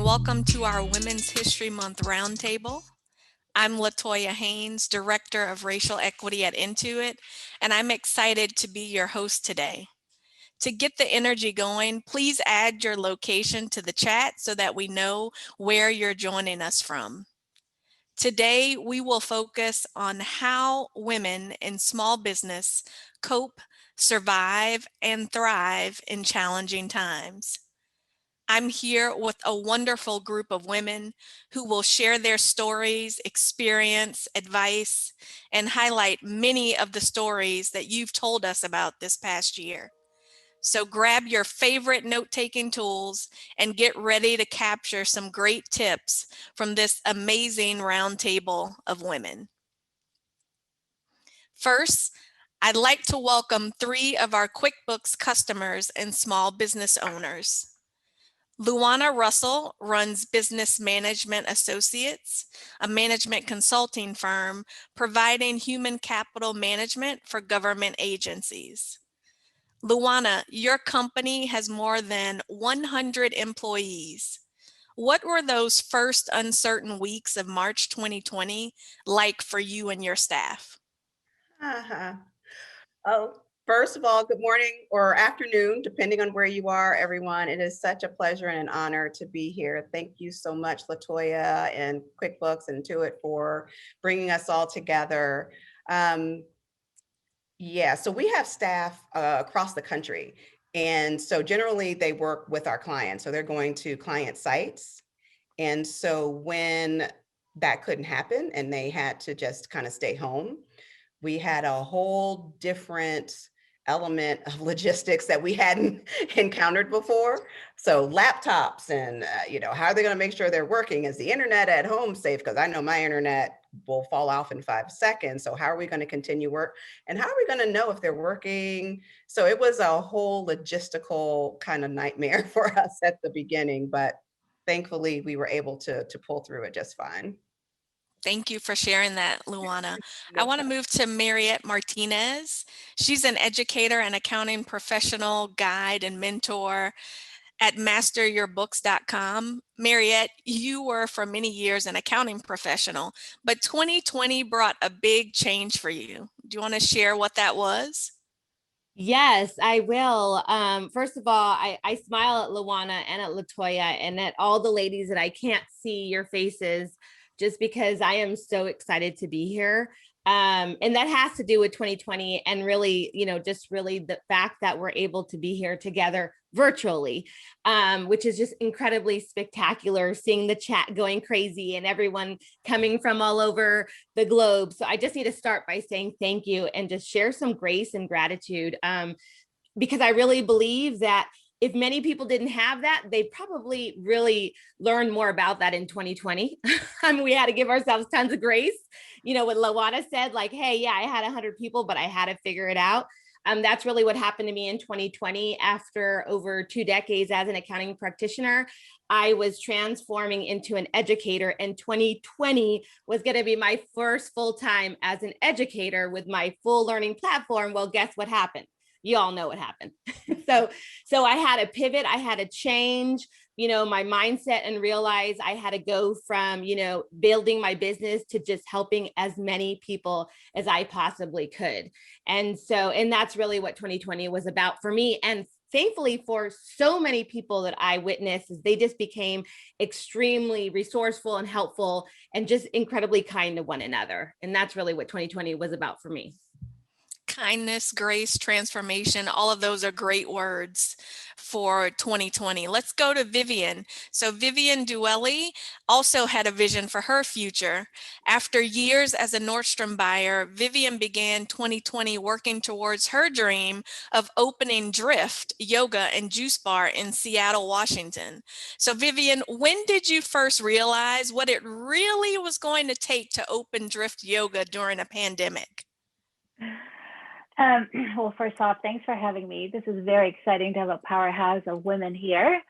welcome to our Women's History Month Roundtable. I'm LaToya Haynes, Director of Racial Equity at Intuit, and I'm excited to be your host today. To get the energy going, please add your location to the chat so that we know where you're joining us from. Today, we will focus on how women in small business cope, survive, and thrive in challenging times. I'm here with a wonderful group of women who will share their stories, experience, advice, and highlight many of the stories that you've told us about this past year. So grab your favorite note-taking tools and get ready to capture some great tips from this amazing roundtable of women. First, I'd like to welcome three of our QuickBooks customers and small business owners. LaJuanna Russell runs Business Management Associates, a management consulting firm providing human capital management for government agencies. LaJuanna, your company has more than 100 employees. What were those first uncertain weeks of March 2020 like for you and your staff? Uh-huh. Oh, first of all, good morning or afternoon, depending on where you are, everyone. It is such a pleasure and an honor to be here. Thank you so much, LaToya and QuickBooks and Intuit for bringing us all together. So we have staff across the country. And so generally they work with our clients. So they're going to client sites. And so when that couldn't happen and they had to just kind of stay home, we had a whole different element of logistics that we hadn't encountered before. So laptops and, how are they going to make sure they're working? Is the internet at home safe? Because I know my internet will fall off in 5 seconds. So how are we going to continue work? And how are we going to know if they're working? So it was a whole logistical kind of nightmare for us at the beginning, but thankfully we were able to pull through it just fine. Thank you for sharing that, LaJuanna. I No want to problem. move to Mariette Martinez. She's an educator and accounting professional, guide, and mentor at masteryourbooks.com. Mariette, you were for many years an accounting professional, but 2020 brought a big change for you. Do you want to share what that was? Yes, I will. First of all, I smile at LaJuanna and at LaToya and at all the ladies that I can't see your faces just because I am so excited to be here. And that has to do with 2020 and really, just really the fact that we're able to be here together virtually, which is just incredibly spectacular, seeing the chat going crazy and everyone coming from all over the globe. So I just need to start by saying thank you and just share some grace and gratitude, because I really believe that if many people didn't have that, they probably really learned more about that in 2020. We had to give ourselves tons of grace. What LaJuanna said, like, hey, yeah, I had 100 people, but I had to figure it out. That's really what happened to me in 2020. After over 2 decades as an accounting practitioner, I was transforming into an educator, and 2020 was going to be my first full time as an educator with my full learning platform. Well, guess what happened? You all know what happened. So I had to pivot. I had to change, my mindset and realize I had to go from, building my business to just helping as many people as I possibly could. And that's really what 2020 was about for me. And thankfully for so many people that I witnessed, they just became extremely resourceful and helpful and just incredibly kind to one another. And that's really what 2020 was about for me. Kindness, grace, transformation, all of those are great words for 2020. Let's go to Vivian. So Vivian Duelli also had a vision for her future. After years as a Nordstrom buyer, Vivian began 2020 working towards her dream of opening Drift Yoga and Juice Bar in Seattle, Washington. So Vivian, when did you first realize what it really was going to take to open Drift Yoga during a pandemic? Well, first off, thanks for having me. This is very exciting to have a powerhouse of women here.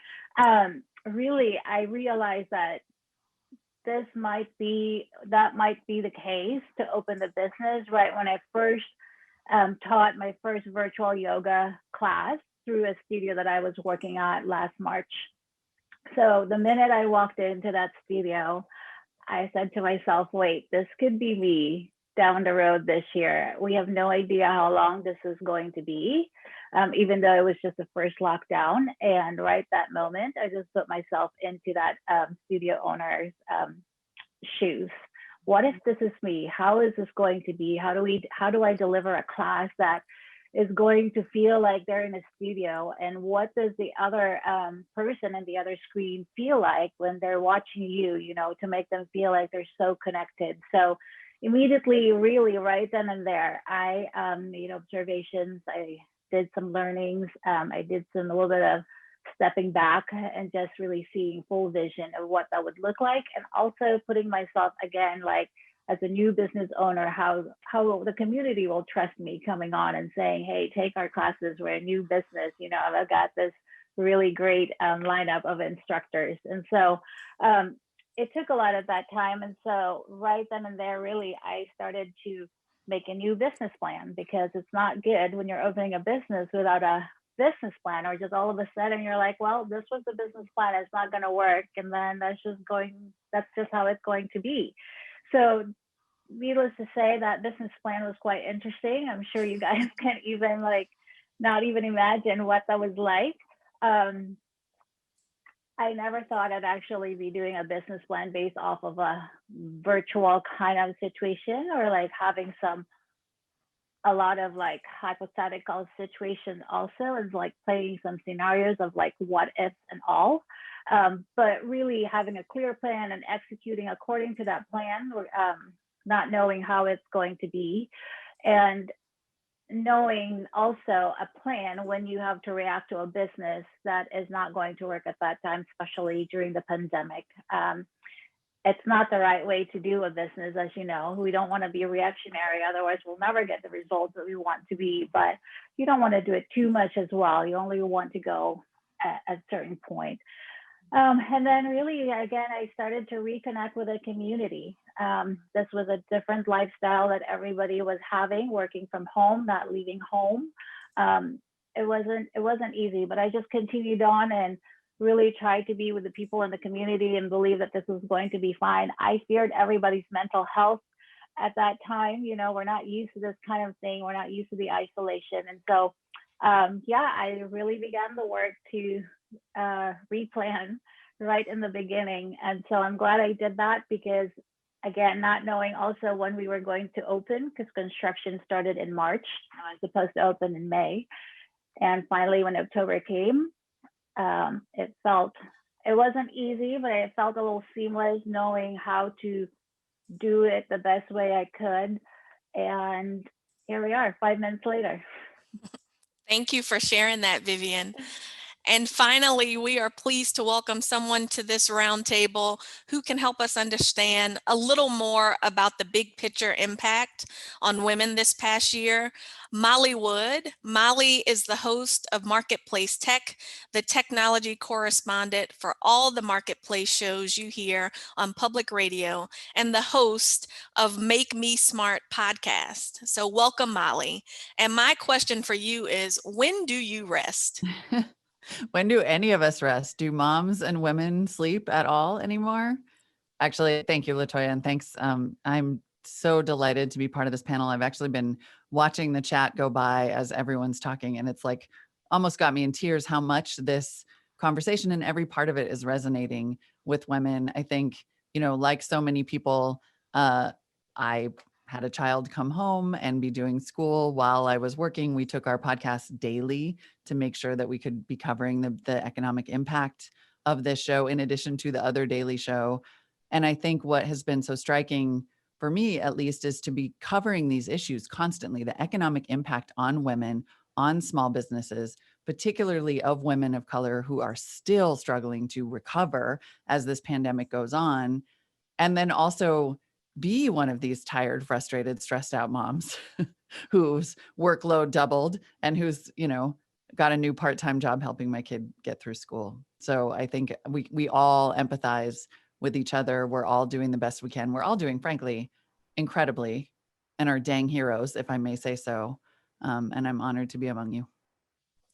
Really, I realized that that might be the case to open the business right when I first taught my first virtual yoga class through a studio that I was working at last March. So the minute I walked into that studio, I said to myself, wait, this could be me down the road this year. We have no idea how long this is going to be, even though it was just the first lockdown. And right that moment, I just put myself into that studio owner's shoes. What if this is me? How is this going to be? How do I deliver a class that is going to feel like they're in a studio? And what does the other person in the other screen feel like when they're watching you, you know, to make them feel like they're so connected? So immediately, really right then and there, I made observations. I did some learnings. I did a little bit of stepping back and just really seeing full vision of what that would look like, and also putting myself again, like, as a new business owner, how the community will trust me coming on and saying, hey, take our classes, we're a new business, you know, I've got this really great lineup of instructors. And so it took a lot of that time. And so right then and there, really, I started to make a new business plan, because it's not good when you're opening a business without a business plan, or just all of a sudden you're like, well, this was the business plan, it's not going to work, and then that's just how it's going to be. So needless to say, that business plan was quite interesting. I'm sure you guys can't even not even imagine what that was like. I never thought I'd actually be doing a business plan based off of a virtual kind of situation, or like having a lot of like hypothetical situations also, is like playing some scenarios of like what ifs and all. But really having a clear plan and executing according to that plan, not knowing how it's going to be, and knowing also a plan when you have to react to a business that is not going to work at that time, especially during the pandemic. It's not the right way to do a business, as you know. We don't want to be reactionary, otherwise we'll never get the results that we want to be, but you don't want to do it too much as well. You only want to go at a certain point. And then really, again, I started to reconnect with a community. This was a different lifestyle that everybody was having, working from home, not leaving home. It wasn't easy, but I just continued on and really tried to be with the people in the community and believe that this was going to be fine. I feared everybody's mental health at that time. You know, we're not used to this kind of thing. We're not used to the isolation. And so, I really began the work to replan right in the beginning. And so I'm glad I did that, because again, not knowing also when we were going to open, because construction started in March. I was supposed to open in May. And finally, when October came, it wasn't easy, but it felt a little seamless, knowing how to do it the best way I could. And here we are 5 minutes later. Thank you for sharing that, Vivian. And finally, we are pleased to welcome someone to this roundtable who can help us understand a little more about the big picture impact on women this past year. Molly Wood. Molly is the host of Marketplace Tech, the technology correspondent for all the marketplace shows you hear on public radio, and the host of Make Me Smart podcast. So welcome, Molly. And my question for you is, when do you rest? When do any of us rest? Do moms and women sleep at all anymore? Actually, thank you, LaToya, and thanks. I'm so delighted to be part of this panel. I've actually been watching the chat go by as everyone's talking, and it's like almost got me in tears how much this conversation and every part of it is resonating with women. I think, you know, like so many people, I had a child come home and be doing school while I was working. We took our podcast daily to make sure that we could be covering the economic impact of this show in addition to the other daily show. And I think what has been so striking for me, at least, is to be covering these issues constantly, the economic impact on women, on small businesses, particularly of women of color who are still struggling to recover as this pandemic goes on. And then also be one of these tired, frustrated, stressed out moms whose workload doubled and who's, you know, got a new part-time job helping my kid get through school. So I think we all empathize with each other. We're all doing the best we can. We're all doing, frankly, incredibly, and are dang heroes, if I may say so. And I'm honored to be among you.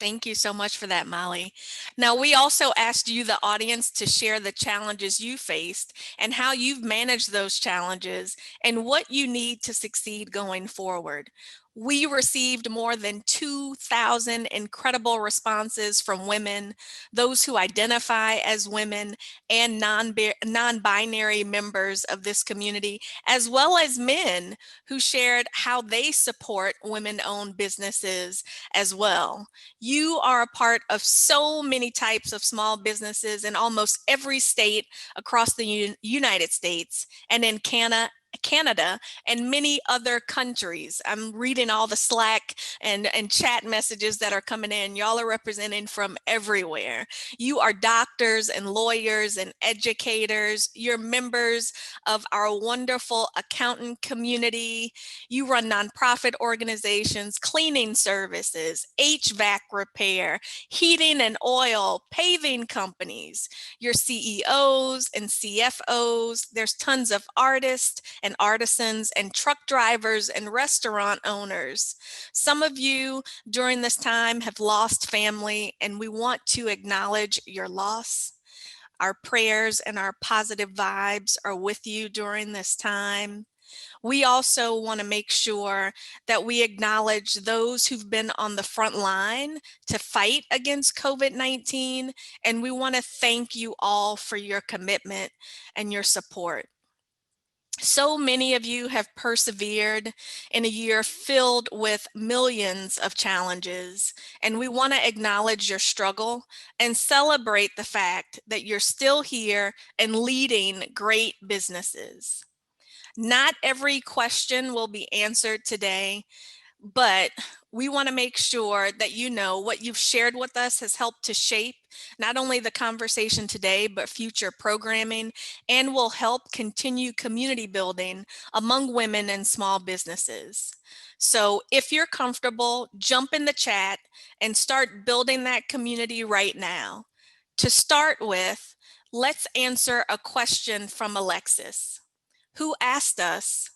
Thank you so much for that, Molly. Now, we also asked you, the audience, to share the challenges you faced and how you've managed those challenges and what you need to succeed going forward. We received more than 2,000 incredible responses from women, those who identify as women, and non-binary members of this community, as well as men who shared how they support women-owned businesses as well. You are a part of so many types of small businesses in almost every state across the United States and in Canada and many other countries. I'm reading all the Slack and chat messages that are coming in. Y'all are representing from everywhere. You are doctors and lawyers and educators. You're members of our wonderful accountant community. You run nonprofit organizations, cleaning services, HVAC repair, heating and oil, paving companies. You're CEOs and CFOs. There's tons of artists and artisans and truck drivers and restaurant owners. Some of you during this time have lost family, and we want to acknowledge your loss. Our prayers and our positive vibes are with you during this time. We also want to make sure that we acknowledge those who've been on the front line to fight against COVID-19, and we want to thank you all for your commitment and your support. So many of you have persevered in a year filled with millions of challenges, and we want to acknowledge your struggle and celebrate the fact that you're still here and leading great businesses. Not every question will be answered today, but we want to make sure that you know what you've shared with us has helped to shape not only the conversation today, but future programming, and will help continue community building among women and small businesses. So if you're comfortable, jump in the chat and start building that community right now. To start with, let's answer a question from Alexis, who asked us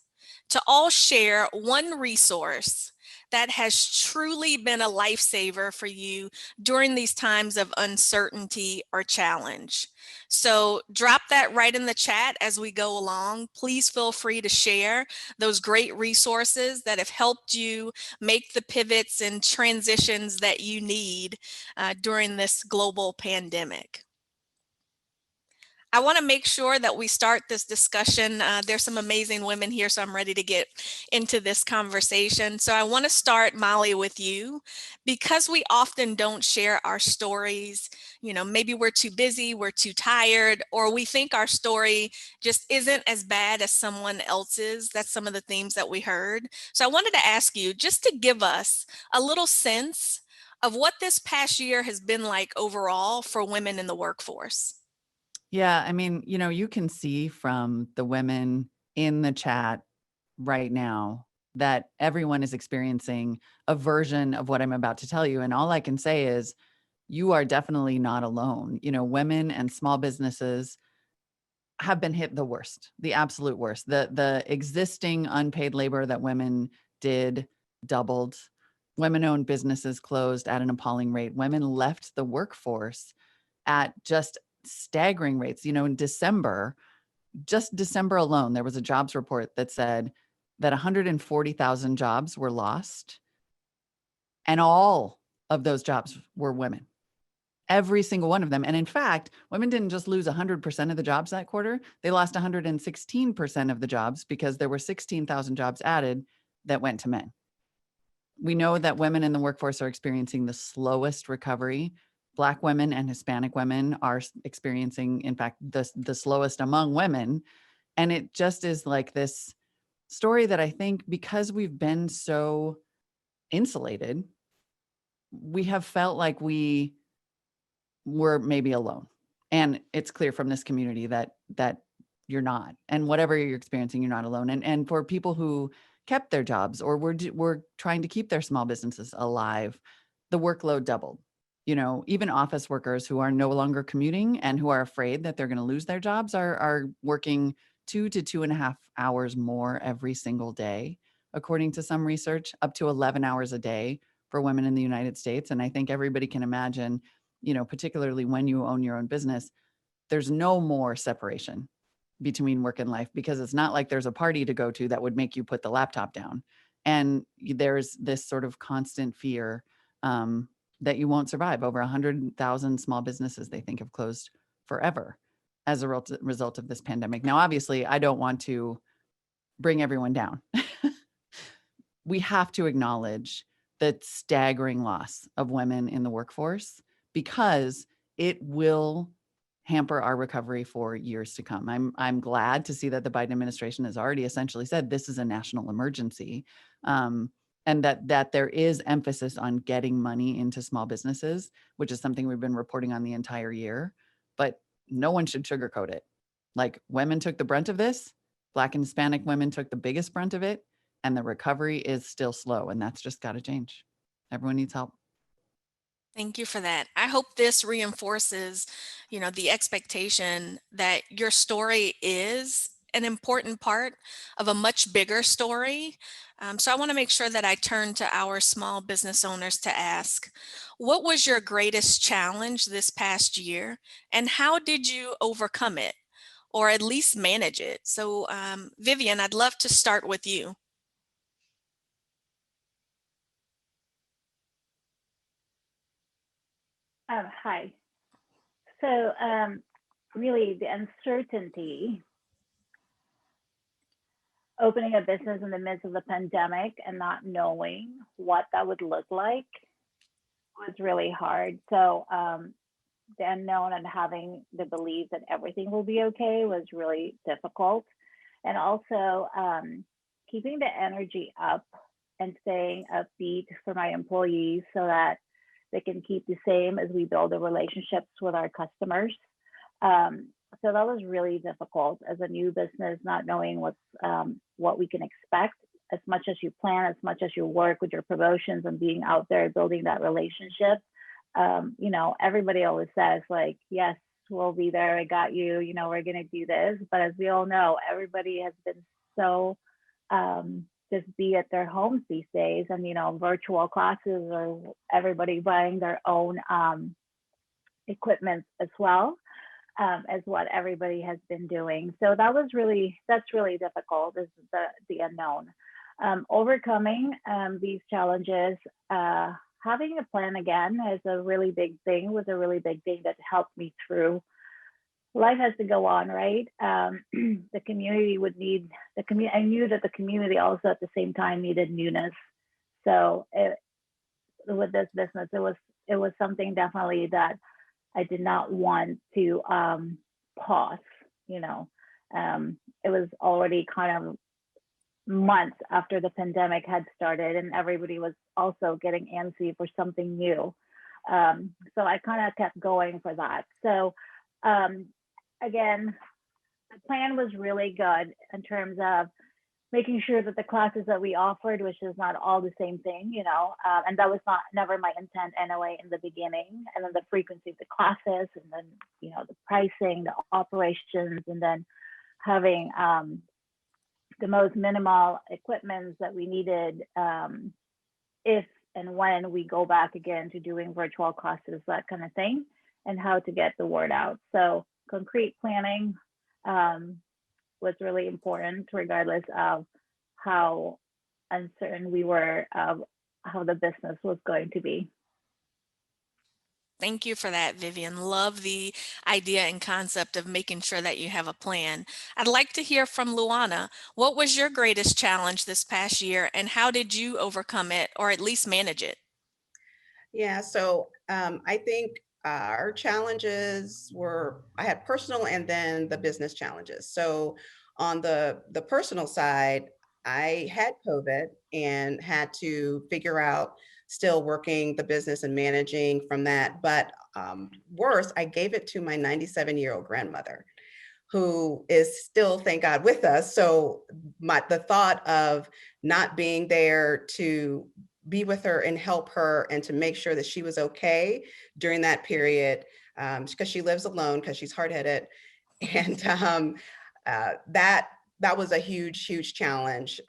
to all share one resource that has truly been a lifesaver for you during these times of uncertainty or challenge. So drop that right in the chat as we go along. Please feel free to share those great resources that have helped you make the pivots and transitions that you need during this global pandemic. I want to make sure that we start this discussion. There's some amazing women here, so I'm ready to get into this conversation. So I want to start, Molly, with you, because we often don't share our stories. You know, maybe we're too busy, we're too tired, or we think our story just isn't as bad as someone else's. That's some of the themes that we heard. So I wanted to ask you just to give us a little sense of what this past year has been like overall for women in the workforce. Yeah, I mean, you can see from the women in the chat right now that everyone is experiencing a version of what I'm about to tell you. And all I can say is you are definitely not alone. Women and small businesses have been hit the worst, the absolute worst. The existing unpaid labor that women did doubled. Women-owned businesses closed at an appalling rate. Women left the workforce at just staggering rates. In December, just December alone, there was a jobs report that said that 140,000 jobs were lost, and all of those jobs were women. Every single one of them. And in fact, women didn't just lose 100% of the jobs that quarter, they lost 116% of the jobs because there were 16,000 jobs added that went to men. We know that women in the workforce are experiencing the slowest recovery. Black women and Hispanic women are experiencing, in fact, the slowest among women. And it just is like this story that I think because we've been so insulated, we have felt like we were maybe alone. And it's clear from this community that you're not. And whatever you're experiencing, you're not alone. And for people who kept their jobs or were trying to keep their small businesses alive, the workload doubled. Even office workers who are no longer commuting and who are afraid that they're going to lose their jobs are working 2 to 2.5 hours more every single day, according to some research, up to 11 hours a day for women in the United States. And I think everybody can imagine, particularly when you own your own business, there's no more separation between work and life, because it's not like there's a party to go to that would make you put the laptop down. And there's this sort of constant fear that you won't survive. Over 100,000 small businesses, they think, have closed forever as a result of this pandemic. Now, obviously, I don't want to bring everyone down. We have to acknowledge the staggering loss of women in the workforce, because it will hamper our recovery for years to come. I'm glad to see that the Biden administration has already essentially said this is a national emergency, and that there is emphasis on getting money into small businesses, which is something we've been reporting on the entire year. But no one should sugarcoat it. Like, women took the brunt of this. Black and Hispanic women took the biggest brunt of it, and the recovery is still slow, and that's just got to change. Everyone needs help. Thank you for that. I hope this reinforces, the expectation that your story is an important part of a much bigger story. So I want to make sure that I turn to our small business owners to ask, what was your greatest challenge this past year, and how did you overcome it, or at least manage it? So Vivian, I'd love to start with you. Hi. So really the uncertainty, opening a business in the midst of the pandemic and not knowing what that would look like was really hard. So the unknown and having the belief that everything will be okay was really difficult. And also keeping the energy up and staying upbeat for my employees so that they can keep the same as we build the relationships with our customers. So that was really difficult as a new business, not knowing what we can expect. As much as you plan, as much as you work with your promotions and being out there building that relationship, everybody always says like, yes, we'll be there. I got you. We're gonna do this. But as we all know, everybody has been so just be at their homes these days, and virtual classes, or everybody buying their own equipment as well, as what everybody has been doing. So that's really difficult, is the unknown. Overcoming these challenges, having a plan again is a really big thing, that helped me through. Life has to go on, right? The community would need I knew that the community also at the same time needed newness. So with this business, it was something definitely that I did not want to pause. It was already kind of months after the pandemic had started, and everybody was also getting antsy for something new. So I kind of kept going for that. So again, the plan was really good in terms of making sure that the classes that we offered, which is not all the same thing, and that was never my intent anyway in the beginning. And then the frequency of the classes, and then the pricing, the operations, and then having the most minimal equipment that we needed if and when we go back again to doing virtual classes, that kind of thing, and how to get the word out. So concrete planning was really important, regardless of how uncertain we were of how the business was going to be. Thank you for that, Vivian. Love the idea and concept of making sure that you have a plan. I'd like to hear from LaJuanna. What was your greatest challenge this past year, and how did you overcome it, or at least manage it? Yeah, so I think our challenges were, I had personal and then the business challenges. So on the personal side, I had COVID and had to figure out still working the business and managing from that. But worse, I gave it to my 97-year-old grandmother, who is still, thank God, with us. So the thought of not being there to be with her and help her and to make sure that she was okay during that period, because she lives alone, because she's hard-headed, and that that was a huge challenge.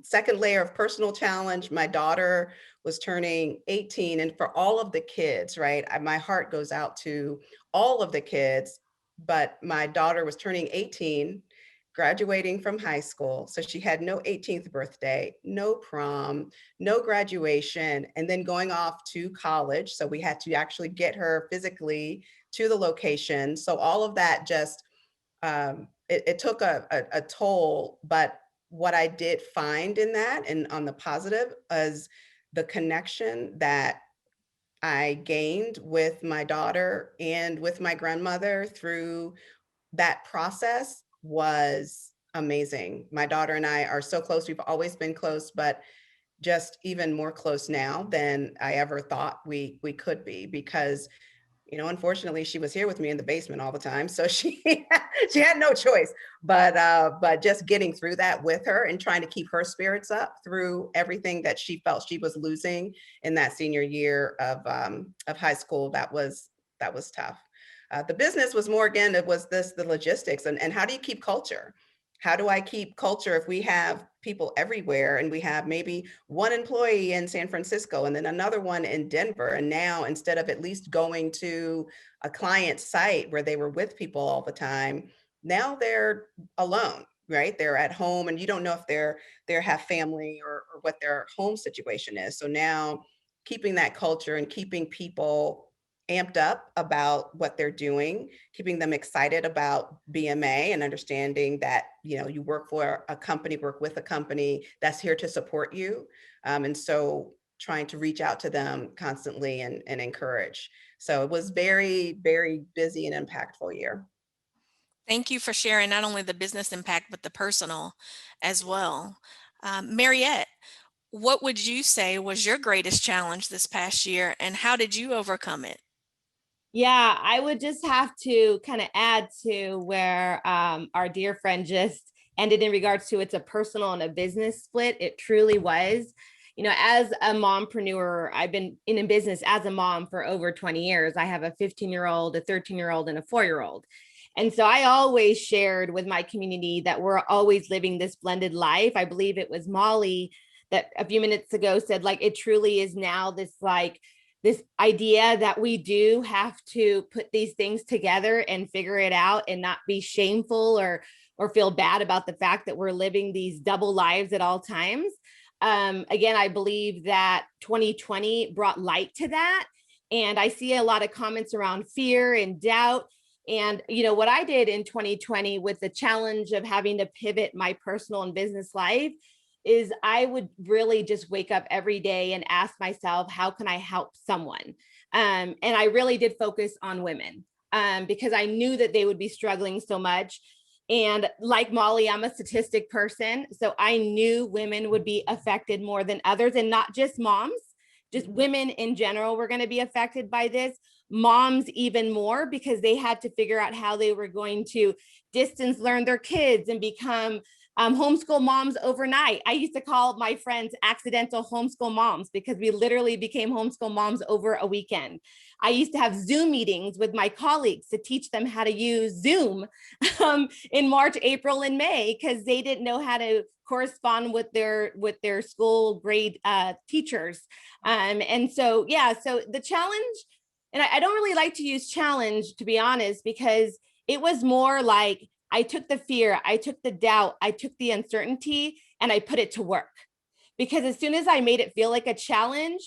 Second layer of personal challenge, my daughter was turning 18, and for all of the kids, right? My heart goes out to all of the kids, but my daughter was turning 18, graduating from high school. So she had no 18th birthday, no prom, no graduation, and then going off to college. So we had to actually get her physically to the location. So all of that just, it took a toll, but what I did find in that and on the positive is the connection that I gained with my daughter and with my grandmother through that process was amazing. My daughter and I are so close. We've always been close, but just even more close now than I ever thought we could be, because unfortunately, she was here with me in the basement all the time. So she had no choice, but just getting through that with her and trying to keep her spirits up through everything that she felt she was losing in that senior year of high school, that was tough. The business was more, again, it was the logistics and how do you keep culture? How do I keep culture if we have people everywhere and we have maybe one employee in San Francisco and then another one in Denver? And now instead of at least going to a client site where they were with people all the time, now they're alone, right? They're at home and you don't know if they have family or what their home situation is. So now keeping that culture and keeping people amped up about what they're doing, keeping them excited about BMA and understanding that, you work for a company, work with a company that's here to support you. And so trying to reach out to them constantly and encourage. So it was very, very busy and impactful year. Thank you for sharing not only the business impact, but the personal as well. Mariette, what would you say was your greatest challenge this past year and how did you overcome it? Yeah, I would just have to kind of add to where our dear friend just ended in regards to it's a personal and a business split. It truly was. As a mompreneur, I've been in business as a mom for over 20 years. I have a 15-year-old, a 13-year-old, and a 4-year-old. And so I always shared with my community that we're always living this blended life. I believe it was Molly that a few minutes ago said, like, it truly is now this idea that we do have to put these things together and figure it out and not be shameful or feel bad about the fact that we're living these double lives at all times. Again, I believe that 2020 brought light to that. And I see a lot of comments around fear and doubt. And, what I did in 2020 with the challenge of having to pivot my personal and business life is I would really just wake up every day and ask myself, how can I help someone? And I really did focus on women because I knew that they would be struggling so much. And like Molly, I'm a statistic person. So I knew women would be affected more than others, and not just moms, just women in general were going to be affected by this. Moms even more, because they had to figure out how they were going to distance learn their kids and become homeschool moms overnight. I used to call my friends accidental homeschool moms because we literally became homeschool moms over a weekend. I used to have Zoom meetings with my colleagues to teach them how to use Zoom in March, April, and May because they didn't know how to correspond with their school grade teachers. And so, so the challenge, and I don't really like to use challenge, to be honest, because it was more like I took the fear, I took the doubt, I took the uncertainty, and I put it to work. Because as soon as I made it feel like a challenge,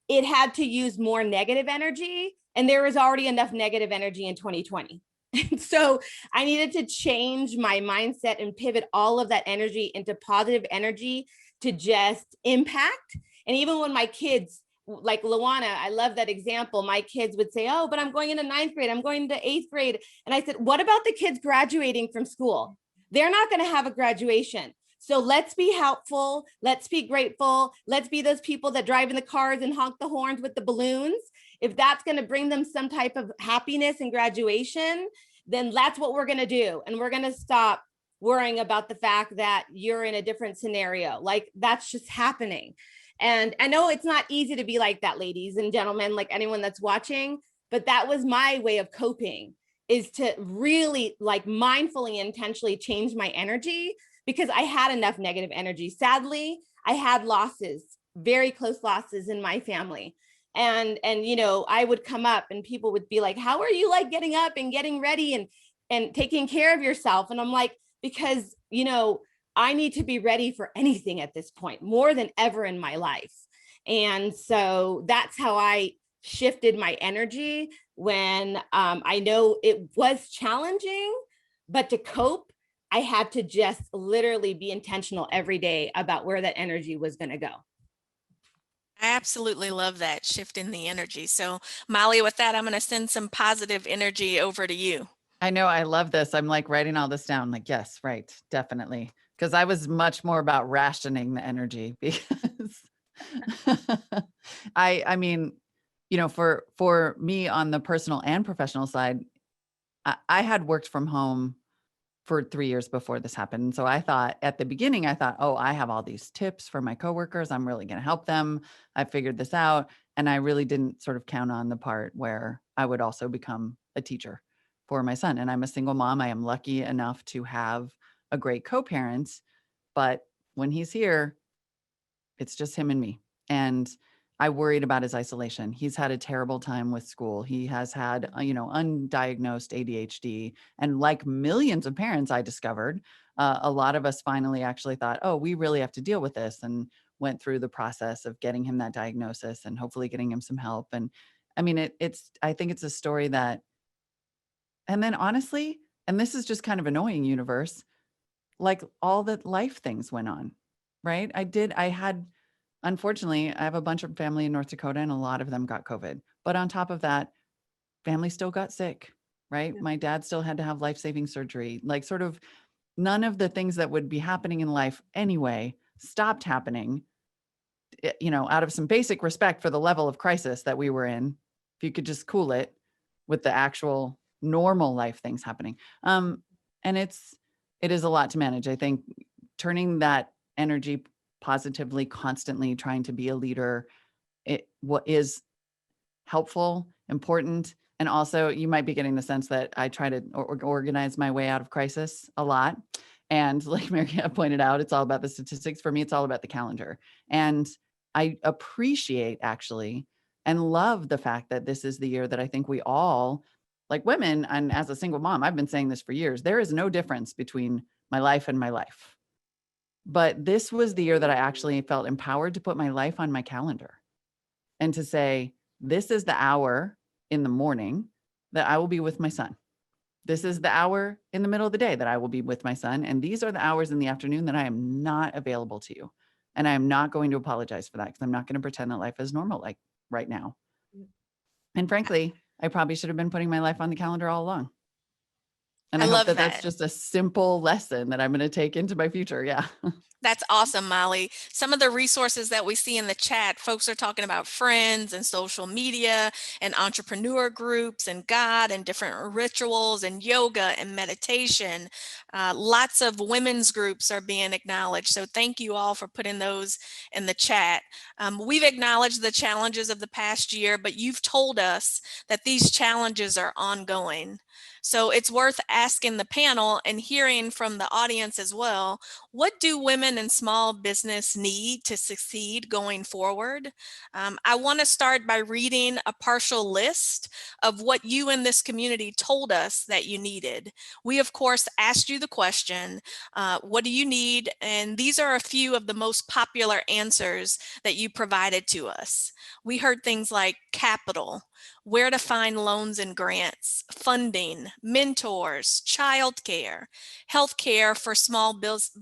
it had to use more negative energy. And there was already enough negative energy in 2020. And so I needed to change my mindset and pivot all of that energy into positive energy to just impact. And even when my kids, like LaJuanna, I love that example. My kids would say, oh, but I'm going into 9th grade. I'm going into 8th grade. And I said, what about the kids graduating from school? They're not going to have a graduation. So let's be helpful. Let's be grateful. Let's be those people that drive in the cars and honk the horns with the balloons. If that's going to bring them some type of happiness and graduation, then that's what we're going to do. And we're going to stop worrying about the fact that you're in a different scenario. Like, that's just happening. And I know it's not easy to be like that, ladies and gentlemen, like anyone that's watching, but that was my way of coping, is to really like mindfully, intentionally change my energy because I had enough negative energy. Sadly, I had losses, very close losses in my family. And I would come up and people would be like, how are you like getting up and getting ready and taking care of yourself? And I'm like, because, I need to be ready for anything at this point, more than ever in my life. And so that's how I shifted my energy when I know it was challenging, but to cope, I had to just literally be intentional every day about where that energy was going to go. I absolutely love that shift in the energy. So Molly, with that, I'm going to send some positive energy over to you. I know. I love this. I'm like writing all this down. Like, yes, right. Definitely. Because I was much more about rationing the energy because I mean, for me on the personal and professional side, I had worked from home for 3 years before this happened. So I thought at the beginning, oh, I have all these tips for my coworkers. I'm really going to help them. I figured this out. And I really didn't sort of count on the part where I would also become a teacher for my son. And I'm a single mom. I am lucky enough to have a great co-parent, but when he's here, it's just him and me. And I worried about his isolation. He's had a terrible time with school. He has had, undiagnosed ADHD. And like millions of parents, I discovered, a lot of us finally actually thought, oh, we really have to deal with this, and went through the process of getting him that diagnosis and hopefully getting him some help. And I mean, I think it's a story that, and then honestly, and this is just kind of annoying, universe, like all the life things went on, right? Unfortunately, I have a bunch of family in North Dakota and a lot of them got COVID. But on top of that, family still got sick, right? Yeah. My dad still had to have life-saving surgery. Like sort of none of the things that would be happening in life anyway stopped happening, out of some basic respect for the level of crisis that we were in. If you could just cool it with the actual normal life things happening. And it is a lot to manage. I think turning that energy positively, constantly trying to be a leader, what is helpful, important. And also you might be getting the sense that I try to organize my way out of crisis a lot. And like Mariette pointed out, it's all about the statistics. For me, it's all about the calendar. And I appreciate actually and love the fact that this is the year that I think we all, like women, and as a single mom, I've been saying this for years, there is no difference between my life and my life. But this was the year that I actually felt empowered to put my life on my calendar and to say, this is the hour in the morning that I will be with my son. This is the hour in the middle of the day that I will be with my son. And these are the hours in the afternoon that I am not available to you. And I am not going to apologize for that because I'm not going to pretend that life is normal like right now. And frankly, I probably should have been putting my life on the calendar all along. And I hope that that's just a simple lesson that I'm going to take into my future. Yeah. That's awesome, Molly. Some of the resources that we see in the chat, folks are talking about friends and social media and entrepreneur groups and God and different rituals and yoga and meditation. Lots of women's groups are being acknowledged. So thank you all for putting those in the chat. We've acknowledged the challenges of the past year, but you've told us that these challenges are ongoing. So it's worth asking the panel and hearing from the audience as well. What do women in small business need to succeed going forward? I want to start by reading a partial list of what you in this community told us that you needed. We, of course, asked you the question, what do you need? And these are a few of the most popular answers that you provided to us. We heard things like capital, where to find loans and grants, funding, mentors, childcare, healthcare for small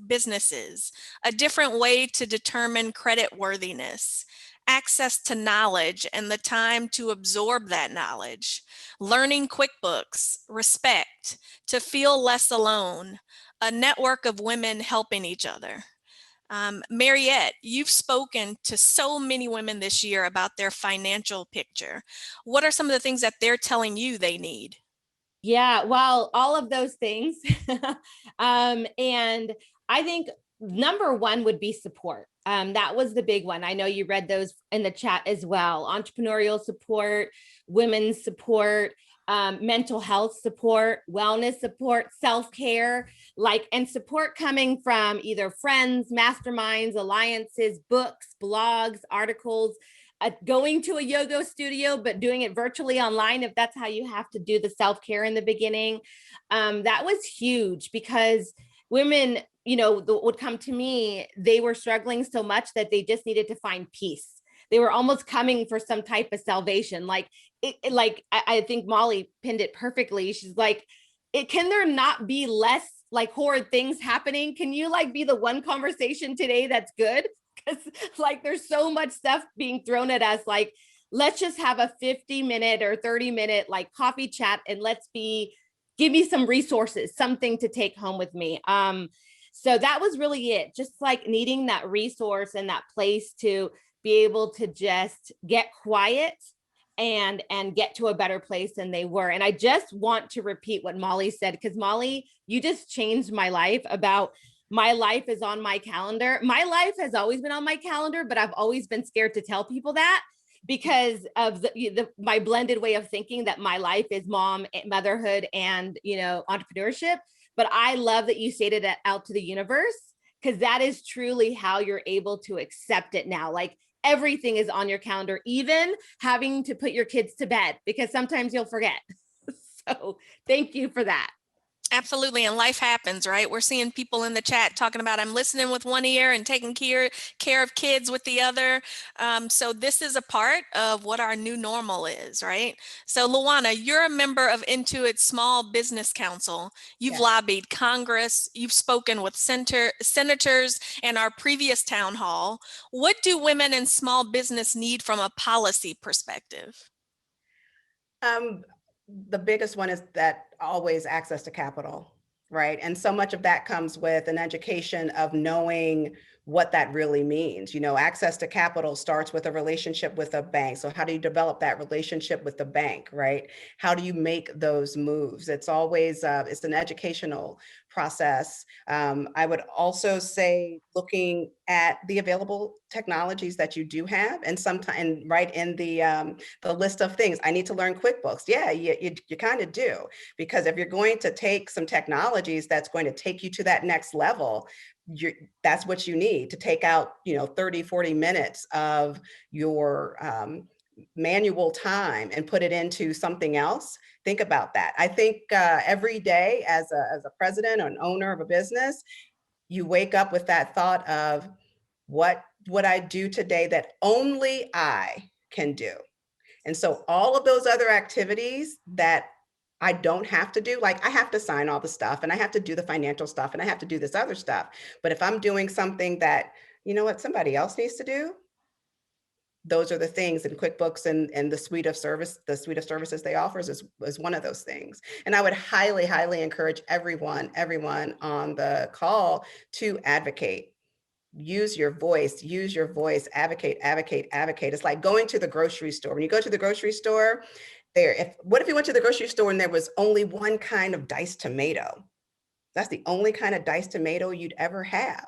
businesses, a different way to determine credit worthiness, access to knowledge and the time to absorb that knowledge, learning QuickBooks, respect, to feel less alone, a network of women helping each other. Mariette, you've spoken to so many women this year about their financial picture. What are some of the things that they're telling you they need? Yeah, well, all of those things. And I think number one would be support. That was the big one. I know you read those in the chat as well. Entrepreneurial support, women's support, mental health support, wellness support, self-care, and support coming from either friends, masterminds, alliances, books, blogs, articles, going to a yoga studio, but doing it virtually online if that's how you have to do the self-care in the beginning. That was huge because women, would come to me, they were struggling so much that they just needed to find peace. They were almost coming for some type of salvation. I think Molly pinned it perfectly. She's like, can there not be less horrid things happening? Can you be the one conversation today that's good? Because there's so much stuff being thrown at us. Let's just have a 50-minute or 30-minute coffee chat and give me some resources, something to take home with me. So that was really it. Just needing that resource and that place to be able to just get quiet and get to a better place than they were. And I just want to repeat what Molly said, because Molly, you just changed my life about my life is on my calendar. My life has always been on my calendar, but I've always been scared to tell people that because of my blended way of thinking that my life is motherhood and, entrepreneurship. But I love that you stated that out to the universe, because that is truly how you're able to accept it now. Everything is on your calendar, even having to put your kids to bed, because sometimes you'll forget. So thank you for that. Absolutely. And life happens, right? We're seeing people in the chat talking about I'm listening with one ear and taking care of kids with the other. So this is a part of what our new normal is, right? So LaJuanna, you're a member of Intuit's Small Business Council. You've lobbied Congress. You've spoken with senators and our previous town hall. What do women in small business need from a policy perspective? The biggest one is that always access to capital, right? And so much of that comes with an education of knowing what that really means. Access to capital starts with a relationship with a bank. So how do you develop that relationship with the bank, right? How do you make those moves? It's always, it's an educational process. I would also say looking at the available technologies that you do have, and sometimes right in the list of things, I need to learn QuickBooks. Yeah, you kind of do, because if you're going to take some technologies that's going to take you to that next level, that's what you need to take out 30, 40 minutes of your manual time and put it into something else. Think about that. I think every day as a president or an owner of a business, you wake up with that thought of what would I do today that only I can do? And so all of those other activities that I don't have to do, I have to sign all the stuff and I have to do the financial stuff and I have to do this other stuff. But if I'm doing something that, somebody else needs to do, those are the things. And QuickBooks and the suite of services they offer is one of those things. And I would highly, highly encourage everyone on the call to advocate. Use your voice, advocate. It's like going to the grocery store. When you go to the grocery store, what if you went to the grocery store and there was only one kind of diced tomato? That's the only kind of diced tomato you'd ever have.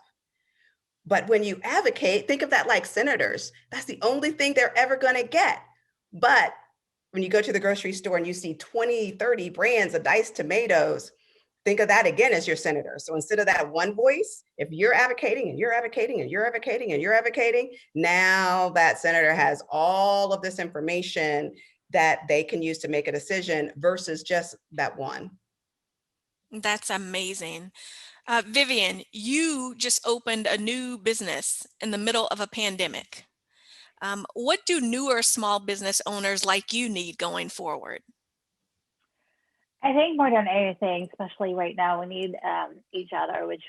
But when you advocate, think of that like senators. That's the only thing they're ever going to get. But when you go to the grocery store and you see 20, 30 brands of diced tomatoes, think of that again as your senator. So instead of that one voice, if you're advocating and you're advocating and you're advocating and you're advocating, now that senator has all of this information that they can use to make a decision versus just that one. That's amazing. Vivian, you just opened a new business in the middle of a pandemic. What do newer small business owners like you need going forward? I think more than anything, especially right now, we need each other, which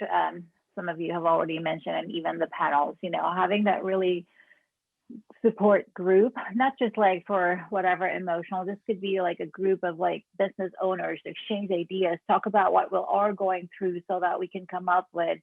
some of you have already mentioned, and even the panels, having that really support group, not just for whatever emotional. This could be a group of business owners to exchange ideas, talk about what we're all going through so that we can come up with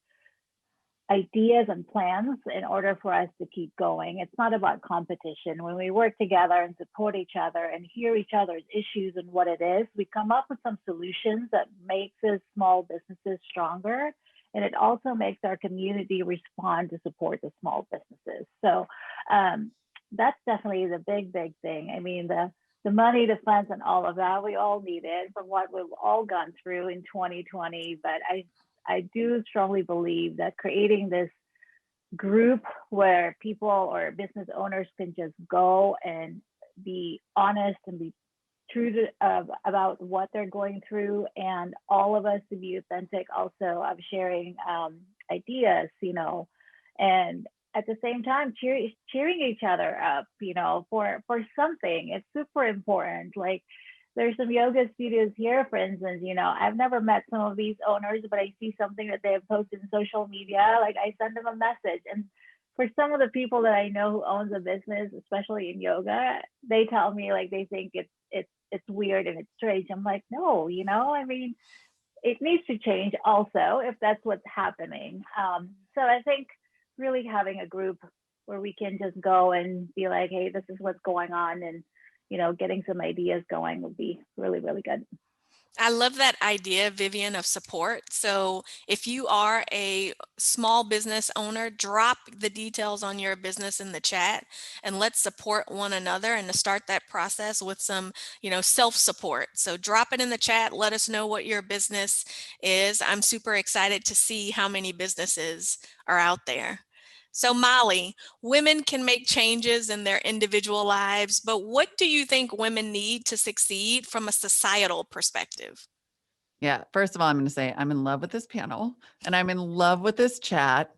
ideas and plans in order for us to keep going. It's not about competition. When we work together and support each other and hear each other's issues and what it is, we come up with some solutions that makes us small businesses stronger. And it also makes our community respond to support the small businesses. So that's definitely the big thing. I mean, the money, the funds, and all of that. We all need it from what we've all gone through in 2020. But I do strongly believe that creating this group where people or business owners can just go and be honest and be true to, about what they're going through, and all of us to be authentic also of sharing ideas, and at the same time cheering each other up, for something. It's super important. Like, there's some yoga studios here, for instance. I've never met some of these owners, but I see something that they have posted in social media. Like, I send them a message. And for some of the people that I know who owns a business, especially in yoga, they tell me like they think it's weird and it's strange. I'm like, no, it needs to change also if that's what's happening. So I think really having a group where we can just go and be like, hey, this is what's going on, and getting some ideas going would be really, really good. I love that idea, Vivian, of support. So if you are a small business owner, drop the details on your business in the chat, and let's support one another, and to start that process with some, self-support. So drop it in the chat. Let us know what your business is. I'm super excited to see how many businesses are out there. So Molly, women can make changes in their individual lives, but what do you think women need to succeed from a societal perspective? Yeah. First of all, I'm going to say I'm in love with this panel and I'm in love with this chat.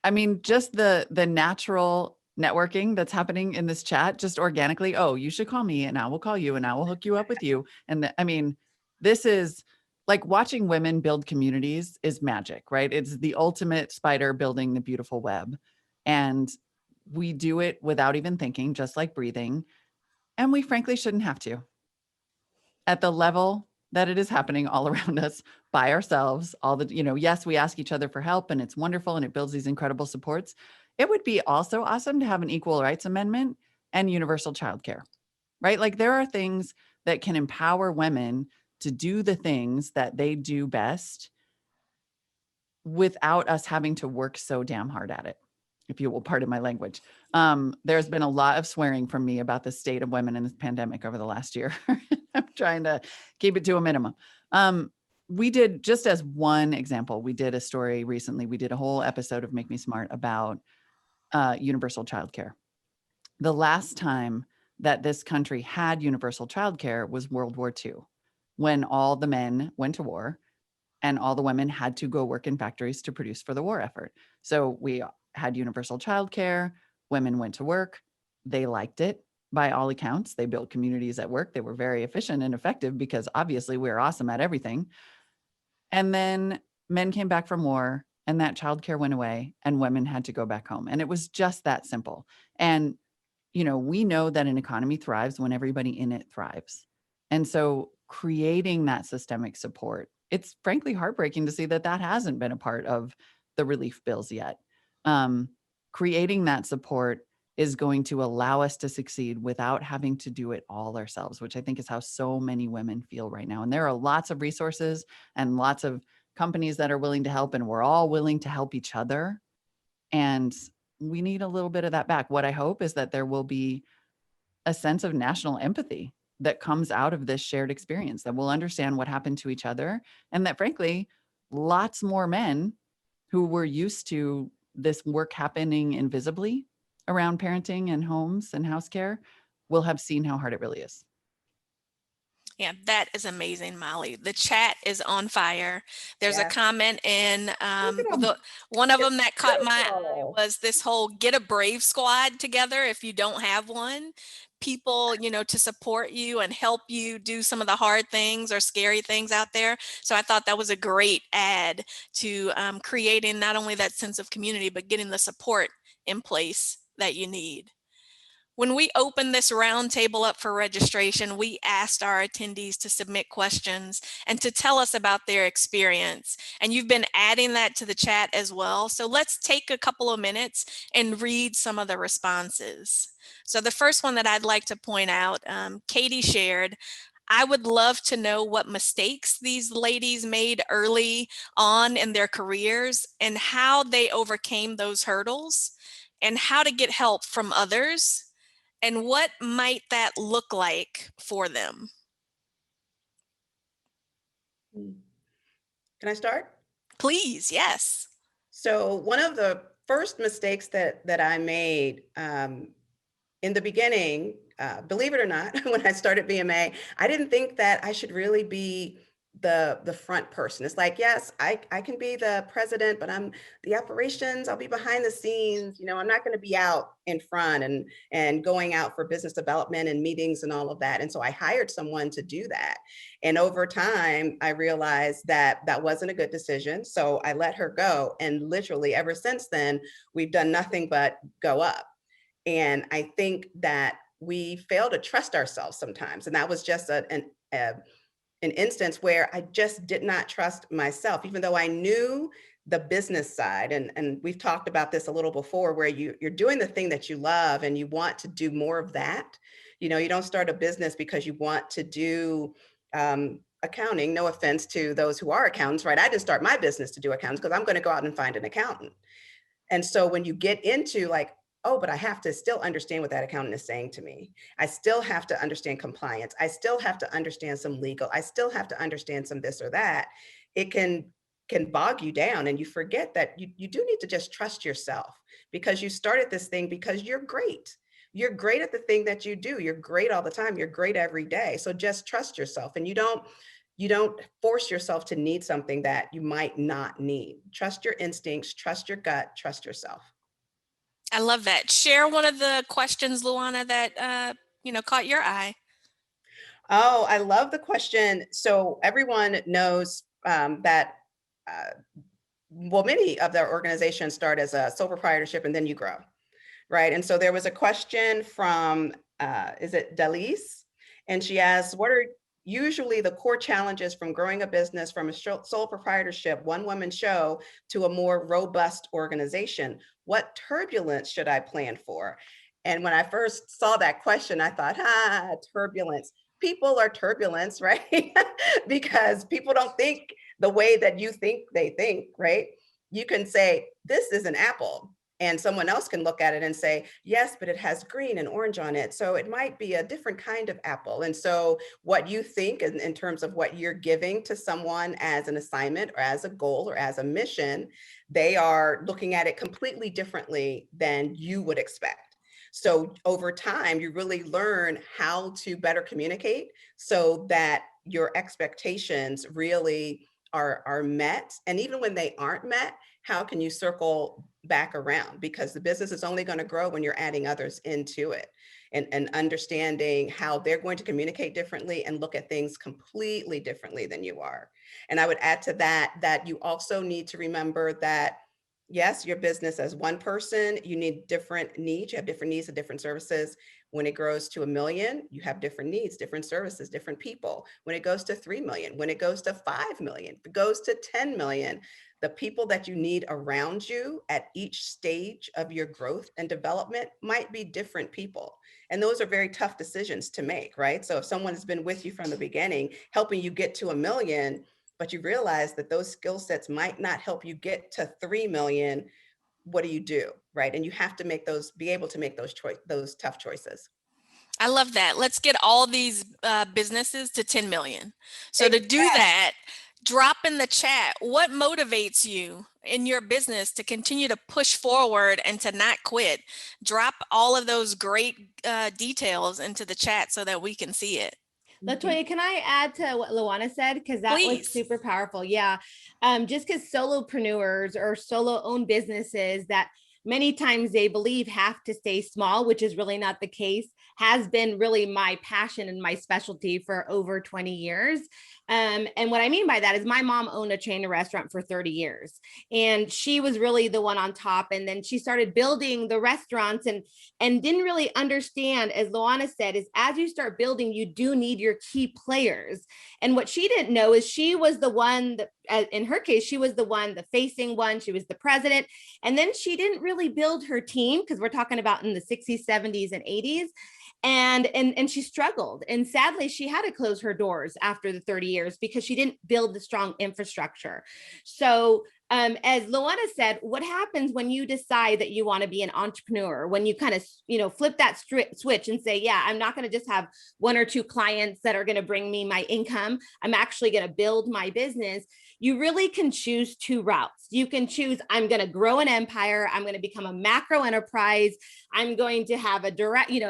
I mean, just the natural networking that's happening in this chat, just organically. Oh, you should call me and I will call you and I will hook you up with you. And this is like watching women build communities is magic, right? It's the ultimate spider building the beautiful web. And we do it without even thinking, just like breathing. And we frankly shouldn't have to. At the level that it is happening all around us by ourselves, yes, we ask each other for help and it's wonderful and it builds these incredible supports. It would be also awesome to have an equal rights amendment and universal childcare, right? Like, there are things that can empower women to do the things that they do best without us having to work so damn hard at it, if you will pardon my language. There's been a lot of swearing from me about the state of women in this pandemic over the last year. I'm trying to keep it to a minimum. We did, just as one example, we did a story recently. We did a whole episode of Make Me Smart about universal childcare. The last time that this country had universal childcare was World War II, when all the men went to war and all the women had to go work in factories to produce for the war effort. So we had universal childcare. Women went to work. They liked it by all accounts. They built communities at work. They were very efficient and effective because obviously we're awesome at everything. And then men came back from war and that childcare went away and women had to go back home. And it was just that simple. And we know that an economy thrives when everybody in it thrives. And so creating that systemic support, it's frankly heartbreaking to see that hasn't been a part of the relief bills yet. Creating that support is going to allow us to succeed without having to do it all ourselves, which I think is how so many women feel right now. And there are lots of resources and lots of companies that are willing to help, and we're all willing to help each other. And we need a little bit of that back. What I hope is that there will be a sense of national empathy that comes out of this shared experience, that we'll understand what happened to each other, and that frankly, lots more men who were used to this work happening invisibly around parenting and homes and house care will have seen how hard it really is. Yeah, that is amazing, Molly. The chat is on fire. There's a comment in one of them that caught my eye was this whole get a Brave squad together if you don't have one. People, to support you and help you do some of the hard things or scary things out there. So I thought that was a great add to creating not only that sense of community, but getting the support in place that you need. When we opened this roundtable up for registration, we asked our attendees to submit questions and to tell us about their experience. And you've been adding that to the chat as well. So let's take a couple of minutes and read some of the responses. So the first one that I'd like to point out, Katie shared, I would love to know what mistakes these ladies made early on in their careers and how they overcame those hurdles and how to get help from others And what might that look like for them? Can I start? Please, yes. So one of the first mistakes that I made in the beginning, believe it or not, when I started BMA, I didn't think that I should really be the front person. It's like, yes, I can be the president, but I'm the operations, I'll be behind the scenes. I'm not going to be out in front and going out for business development and meetings and all of that. And so I hired someone to do that. And over time, I realized that that wasn't a good decision. So I let her go. And literally ever since then, we've done nothing but go up. And I think that we fail to trust ourselves sometimes. And that was just an instance where I just did not trust myself, even though I knew the business side. And we've talked about this a little before, where you're doing the thing that you love and you want to do more of that. You don't start a business because you want to do accounting. No offense to those who are accountants, right? I didn't start my business to do accountants because I'm going to go out and find an accountant. And so when you get into like, oh, but I have to still understand what that accountant is saying to me. I still have to understand compliance. I still have to understand some legal. I still have to understand some this or that. It can bog you down, and you forget that you do need to just trust yourself, because you started this thing because you're great. You're great at the thing that you do. You're great all the time. You're great every day. So just trust yourself, and you don't force yourself to need something that you might not need. Trust your instincts, trust your gut, trust yourself. I love that. Share one of the questions, LaJuanna, that caught your eye. Oh, I love the question. So everyone knows that, many of their organizations start as a sole proprietorship and then you grow, right? And so there was a question from, is it Delise? And she asked, what are usually the core challenges from growing a business from a sole proprietorship, one woman show, to a more robust organization? What turbulence should I plan for? And when I first saw that question, I thought, turbulence. People are turbulence, right? Because people don't think the way that you think they think, right? You can say, this is an apple. And someone else can look at it and say, yes, but it has green and orange on it. So it might be a different kind of apple. And so what you think in terms of what you're giving to someone as an assignment or as a goal or as a mission, they are looking at it completely differently than you would expect. So over time, you really learn how to better communicate so that your expectations really are met. And even when they aren't met, how can you circle back around? Because the business is only going to grow when you're adding others into it, and understanding how they're going to communicate differently and look at things completely differently than you are. And I would add to that you also need to remember that, yes, your business as one person, you need different needs. You have different needs and different services. When it grows to 1 million, you have different needs, different services, different people. When it goes to 3 million, when it goes to 5 million, if it goes to 10 million, the people that you need around you at each stage of your growth and development might be different people. And those are very tough decisions to make, right? So if someone has been with you from the beginning, helping you get to 1 million, but you realize that those skill sets might not help you get to 3 million, what do you do, right? And you have to be able to make those tough choices. I love that. Let's get all these businesses to 10 million. So to do that, drop in the chat, what motivates you in your business to continue to push forward and to not quit? Drop all of those great details into the chat so that we can see it. LaToya, can I add to what LaJuanna said? Because that was super powerful. Yeah. Just because solopreneurs or solo owned businesses that many times they believe have to stay small, which is really not the case, has been really my passion and my specialty for over 20 years. And what I mean by that is my mom owned a chain of restaurant for 30 years, and she was really the one on top. And then she started building the restaurants and didn't really understand, as LaJuanna said, is as you start building, you do need your key players. And what she didn't know is she was the one that, in her case, she was the one, the facing one, she was the president. And then she didn't really build her team, because we're talking about in the 60s, 70s, and 80s. And she struggled. And sadly, she had to close her doors after the 30 years because she didn't build the strong infrastructure. So as LaJuanna said, what happens when you decide that you want to be an entrepreneur, when you kind of, flip that switch and say, yeah, I'm not going to just have one or two clients that are going to bring me my income. I'm actually going to build my business. You really can choose two routes. You can choose, I'm going to grow an empire. I'm going to become a macro enterprise. I'm going to have a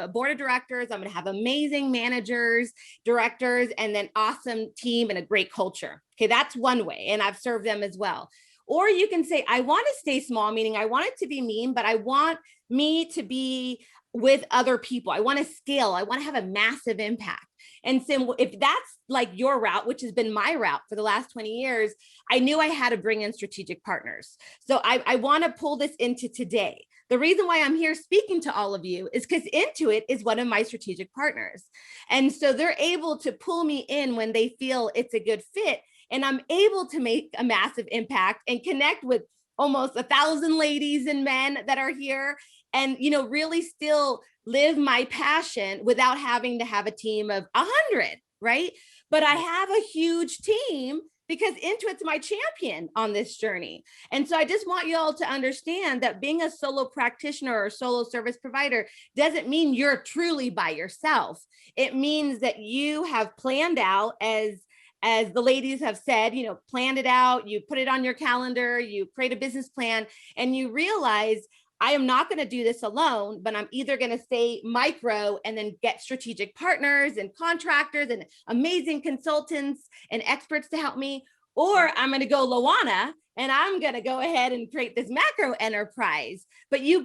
board of directors. I'm going to have amazing managers, directors, and then awesome team and a great culture. Okay, that's one way. And I've served them as well. Or you can say, I want to stay small, meaning I want it to be mean, but I want me to be with other people. I want to scale. I want to have a massive impact. And so if that's like your route, which has been my route for the last 20 years, I knew I had to bring in strategic partners. So I want to pull this into today. The reason why I'm here speaking to all of you is because Intuit is one of my strategic partners. And so they're able to pull me in when they feel it's a good fit. And I'm able to make a massive impact and connect with almost 1,000 ladies and men that are here and, really still live my passion without having to have a team of 100, right? But I have a huge team because Intuit's my champion on this journey. And so I just want you all to understand that being a solo practitioner or solo service provider doesn't mean you're truly by yourself. It means that you have planned out, as the ladies have said, planned it out, you put it on your calendar, you create a business plan, and you realize I am not going to do this alone, but I'm either going to stay micro and then get strategic partners and contractors and amazing consultants and experts to help me, or I'm going to go LaJuanna and I'm going to go ahead and create this macro enterprise. But you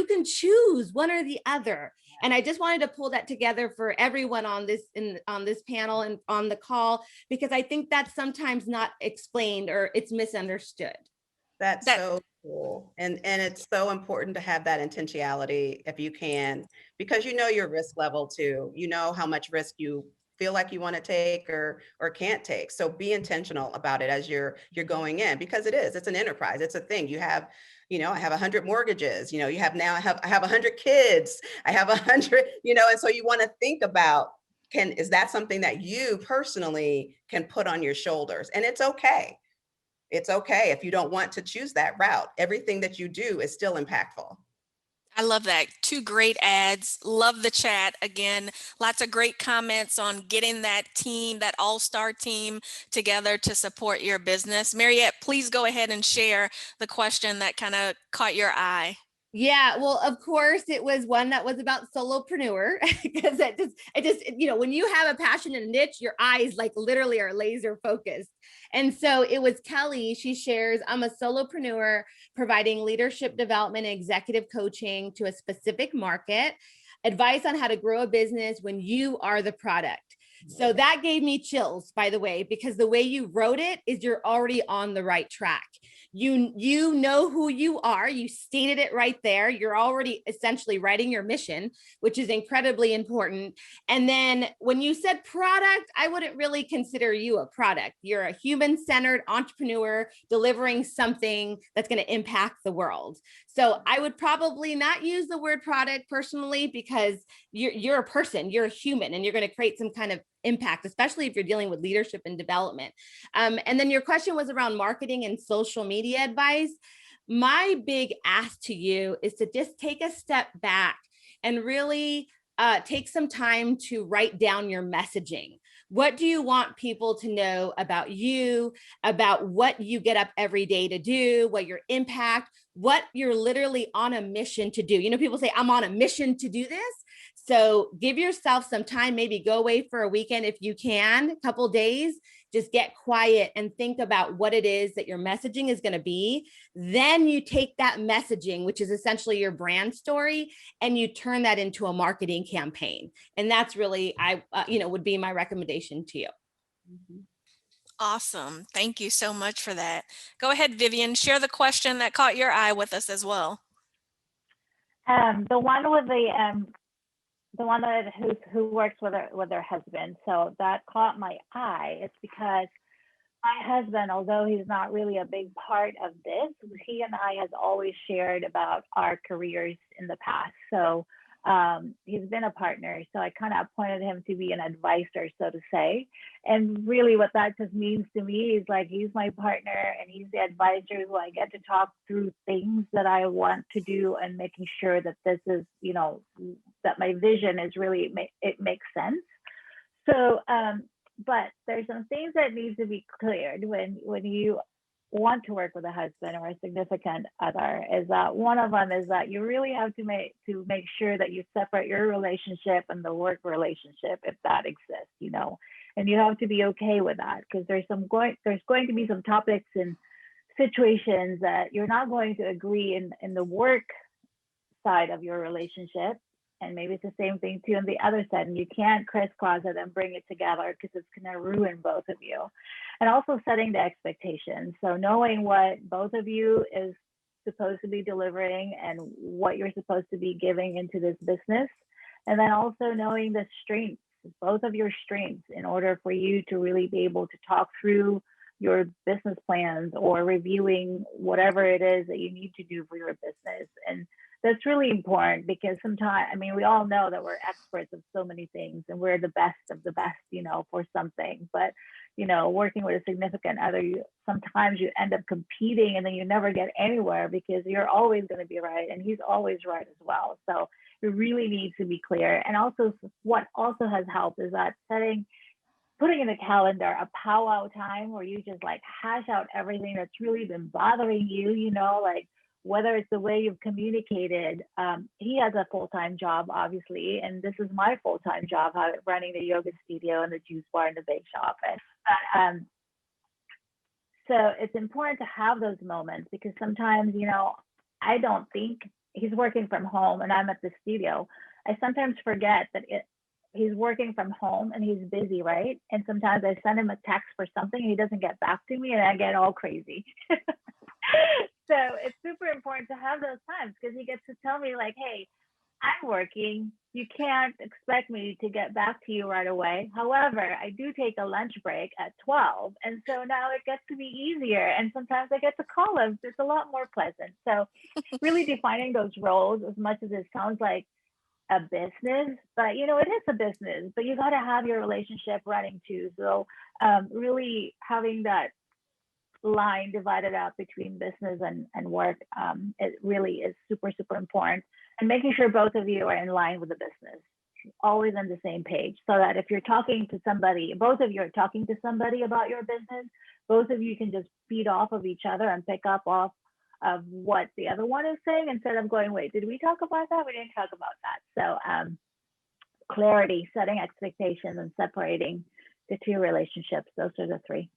can choose one or the other. And I just wanted to pull that together for everyone on this panel and on the call, because I think that's sometimes not explained or it's misunderstood. That's so cool. And it's so important to have that intentionality if you can, because your risk level too. You know how much risk you feel like you want to take or can't take. So be intentional about it as you're going in, because it's an enterprise. It's a thing. You have, I have 100 mortgages, I have 100 kids, I have 100, and so you want to think about, is that something that you personally can put on your shoulders? And it's okay. It's okay if you don't want to choose that route. Everything that you do is still impactful. I love that. 2 great ads. Love the chat. Again, lots of great comments on getting that team, that all-star team together to support your business. Mariette, please go ahead and share the question that kind of caught your eye. Yeah, well, of course, it was one that was about solopreneur, because it just, when you have a passion and a niche, your eyes like literally are laser focused. And so it was Kelly. She shares, I'm a solopreneur providing leadership development and executive coaching to a specific market, advice on how to grow a business when you are the product. So that gave me chills, by the way, because the way you wrote it is you're already on the right track. You know who you are. You stated it right there. You're already essentially writing your mission, which is incredibly important. And then when you said product, I wouldn't really consider you a product. You're a human-centered entrepreneur delivering something that's going to impact the world. So I would probably not use the word product personally, because you're a person, you're a human, and you're going to create some kind of impact, especially if you're dealing with leadership and development. And then your question was around marketing and social media advice. My big ask to you is to just take a step back and really take some time to write down your messaging. What do you want people to know about you, about what you get up every day to do, what your impact, what you're literally on a mission to do? People say, I'm on a mission to do this. So give yourself some time, maybe go away for a weekend if you can, a couple days, just get quiet and think about what it is that your messaging is going to be. Then you take that messaging, which is essentially your brand story, and you turn that into a marketing campaign. And that's really, would be my recommendation to you. Awesome. Thank you so much for that. Go ahead, Vivian, share the question that caught your eye with us as well. The one with the one that who works with her husband. So that caught my eye. It's because my husband, although he's not really a big part of this, he and I has always shared about our careers in the past. So He's been a partner, so I kind of appointed him to be an advisor, so to say. And really what that just means to me is like, he's my partner and he's the advisor who I get to talk through things that I want to do and making sure that this is, you know, that my vision is really, it makes sense. So, but there's some things that need to be cleared when you want to work with a husband or a significant other, is that one of them is that you really have to make sure that you separate your relationship and the work relationship, if that exists, you know, and you have to be okay with that, because there's going to be some topics and situations that you're not going to agree in the work side of your relationship. And maybe it's the same thing too on the other side, and you can't crisscross it and bring it together because it's going to ruin both of you. And also setting the expectations. So knowing what both of you is supposed to be delivering and what you're supposed to be giving into this business. And then also knowing the strengths, both of your strengths, in order for you to really be able to talk through your business plans or reviewing whatever it is that you need to do for your business. And that's really important, because sometimes, I mean, we all know that we're experts of so many things and we're the best of the best, you know, for something. But, you know, working with a significant other, sometimes you end up competing and then you never get anywhere because you're always going to be right and he's always right as well. So it really needs to be clear. And also what also has helped is that putting in a calendar a powwow time where you just like hash out everything that's really been bothering you, you know, like whether it's the way you've communicated. He has a full-time job, obviously, and this is my full-time job, running the yoga studio and the juice bar and the bake shop. And so it's important to have those moments, because sometimes, you know, I don't think he's working from home and I'm at the studio. I sometimes forget that he's working from home and he's busy, right? And sometimes I send him a text for something and he doesn't get back to me and I get all crazy. So it's super important to have those times, because he gets to tell me like, hey, I'm working. You can't expect me to get back to you right away. However, I do take a lunch break at 12. And so now it gets to be easier. And sometimes I get to call him. It's a lot more pleasant. So really defining those roles, as much as it sounds like a business, but you know, it is a business, but you got to have your relationship running too. So really having that line divided out between business and work, it really is super, super important. And making sure both of you are in line with the business, always on the same page, so that if you're talking to somebody, both of you are talking to somebody about your business, both of you can just feed off of each other and pick up off of what the other one is saying, instead of going, wait, did we talk about that? We didn't talk about that. So clarity, setting expectations, and separating the two relationships. Those are the three.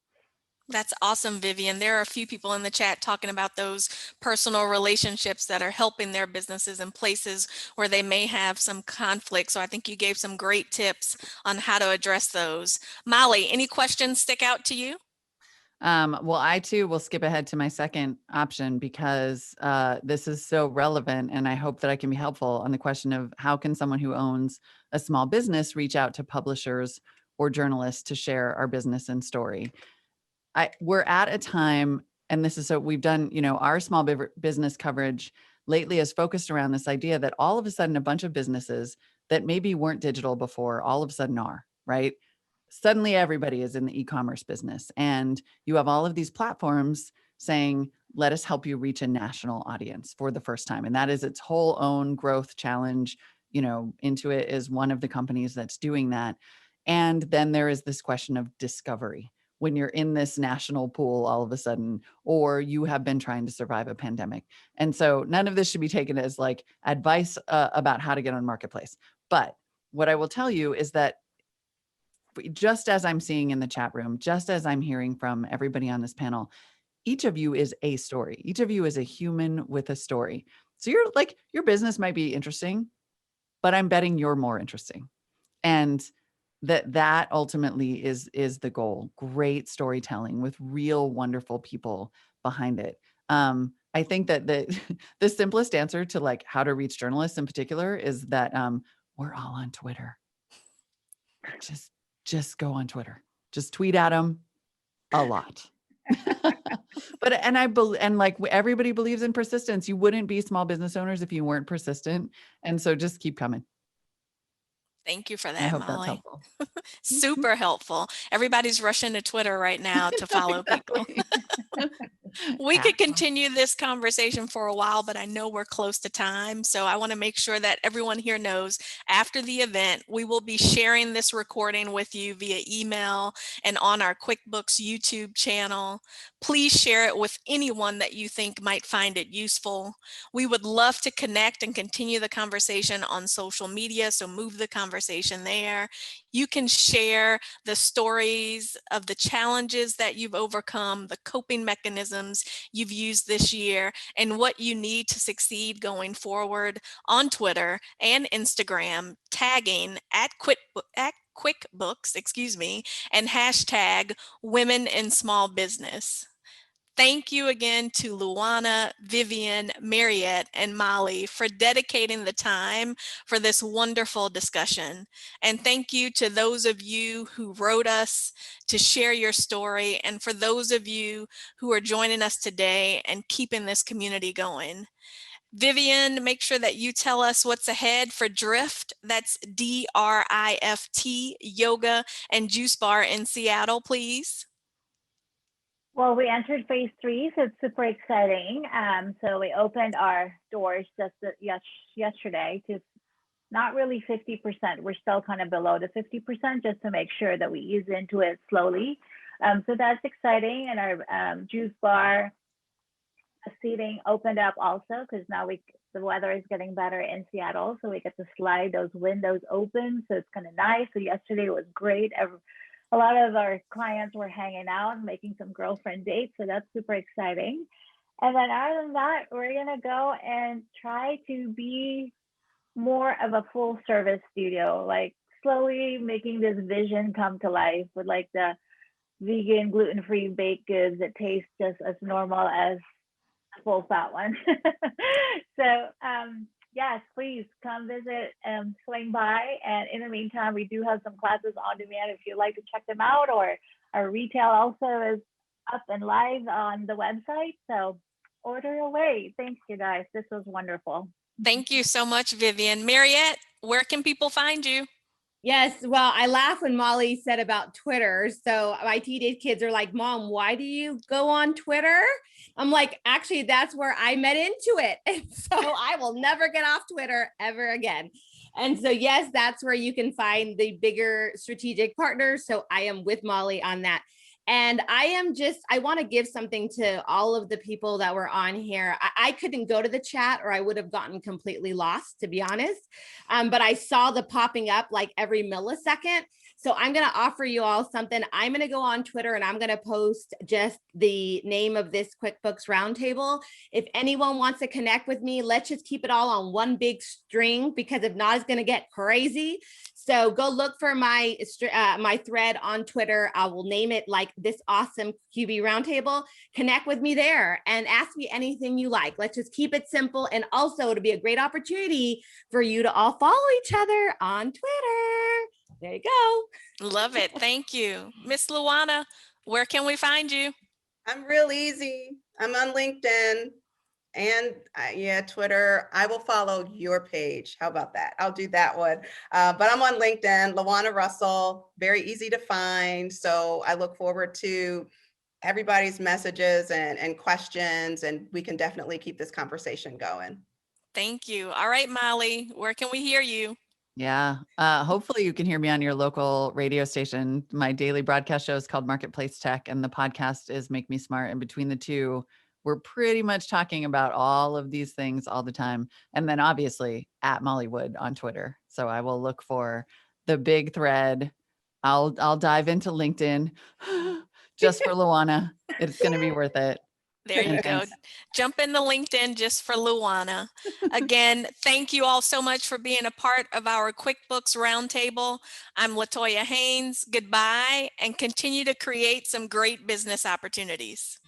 That's awesome, Vivian. There are a few people in the chat talking about those personal relationships that are helping their businesses in places where they may have some conflict. So I think you gave some great tips on how to address those. Molly, any questions stick out to you? Well, I too will skip ahead to my second option, because this is so relevant, and I hope that I can be helpful on the question of how can someone who owns a small business reach out to publishers or journalists to share our business and story. We're at a time, and this is so we've done, you know, our small business coverage lately is focused around this idea that all of a sudden a bunch of businesses that maybe weren't digital before all of a sudden are, right? Suddenly everybody is in the e-commerce business, and you have all of these platforms saying, let us help you reach a national audience for the first time. And that is its whole own growth challenge. You know, Intuit is one of the companies that's doing that. And then there is this question of discovery when you're in this national pool all of a sudden, or you have been trying to survive a pandemic. And so none of this should be taken as like advice about how to get on marketplace. But what I will tell you is that just as I'm seeing in the chat room, just as I'm hearing from everybody on this panel, each of you is a story. Each of you is a human with a story. So you're like, your business might be interesting, but I'm betting you're more interesting. And that ultimately is the goal. Great storytelling with real wonderful people behind it. I think that the simplest answer to like how to reach journalists in particular is that we're all on Twitter. Just go on Twitter. Just tweet at them a lot. But, and I believe, and like everybody believes in persistence. You wouldn't be small business owners if you weren't persistent. And so just keep coming. Thank you for I that, hope that's Molly. helpful. Super helpful. Everybody's rushing to Twitter right now to follow people. We could continue this conversation for a while, but I know we're close to time. So I want to make sure that everyone here knows after the event, we will be sharing this recording with you via email and on our QuickBooks YouTube channel. Please share it with anyone that you think might find it useful. We would love to connect and continue the conversation on social media. So move the conversation there. You can share the stories of the challenges that you've overcome, the coping mechanisms you've used this year, and what you need to succeed going forward on Twitter and Instagram, tagging at QuickBooks, and hashtag Women in Small Business. Thank you again to LaJuanna, Vivian, Mariette, and Molly for dedicating the time for this wonderful discussion. And thank you to those of you who wrote us to share your story, and for those of you who are joining us today and keeping this community going. Vivian, make sure that you tell us what's ahead for Drift. That's DRIFT Yoga and Juice Bar in Seattle, please. Well, we entered phase 3, so it's super exciting. So we opened our doors just yesterday to not really 50%. We're still kind of below the 50% just to make sure that we ease into it slowly. So that's exciting. And our juice bar seating opened up also because now the weather is getting better in Seattle. So we get to slide those windows open. So it's kind of nice. So yesterday was great. A lot of our clients were hanging out and making some girlfriend dates. So that's super exciting. And then other than that, we're going to go and try to be more of a full service studio, like slowly making this vision come to life with like the vegan, gluten-free baked goods that taste just as normal as full fat ones. So, yes, please come visit and swing by. And in the meantime, we do have some classes on demand if you'd like to check them out, or our retail also is up and live on the website. So order away. Thanks, you guys. This was wonderful. Thank you so much, Vivian. Mariette, where can people find you? Yes, well, I laugh when Molly said about Twitter. So my teenage kids are like, Mom, why do you go on Twitter? I'm like, actually, that's where I met Intuit. And so I will never get off Twitter ever again. And so, yes, that's where you can find the bigger strategic partners. So I am with Molly on that. And I want to give something to all of the people that were on here. I couldn't go to the chat or I would have gotten completely lost, to be honest. But I saw the popping up like every millisecond. So I'm going to offer you all something. I'm going to go on Twitter and I'm going to post just the name of this QuickBooks Roundtable. If anyone wants to connect with me, let's just keep it all on one big string, because if not, it's going to get crazy. So go look for my thread on Twitter. I will name it like this awesome QB Roundtable. Connect with me there and ask me anything you like. Let's just keep it simple. And also it'll be a great opportunity for you to all follow each other on Twitter. There you go. Love it. Thank you. Miss LaJuanna, where can we find you? I'm real easy. I'm on LinkedIn and Twitter. I will follow your page. How about that? I'll do that one. But I'm on LinkedIn, LaJuanna Russell, very easy to find. So I look forward to everybody's messages and questions, and we can definitely keep this conversation going. Thank you. All right, Molly, where can we hear you? Yeah. Hopefully you can hear me on your local radio station. My daily broadcast show is called Marketplace Tech, and the podcast is Make Me Smart. And between the two, we're pretty much talking about all of these things all the time. And then obviously at Mollywood on Twitter. So I will look for the big thread. I'll dive into LinkedIn just for LaJuanna. It's going to be worth it. There you go. Jump into LinkedIn just for LaJuanna. Again, thank you all so much for being a part of our QuickBooks Roundtable. I'm LaToya Haynes. Goodbye, and continue to create some great business opportunities.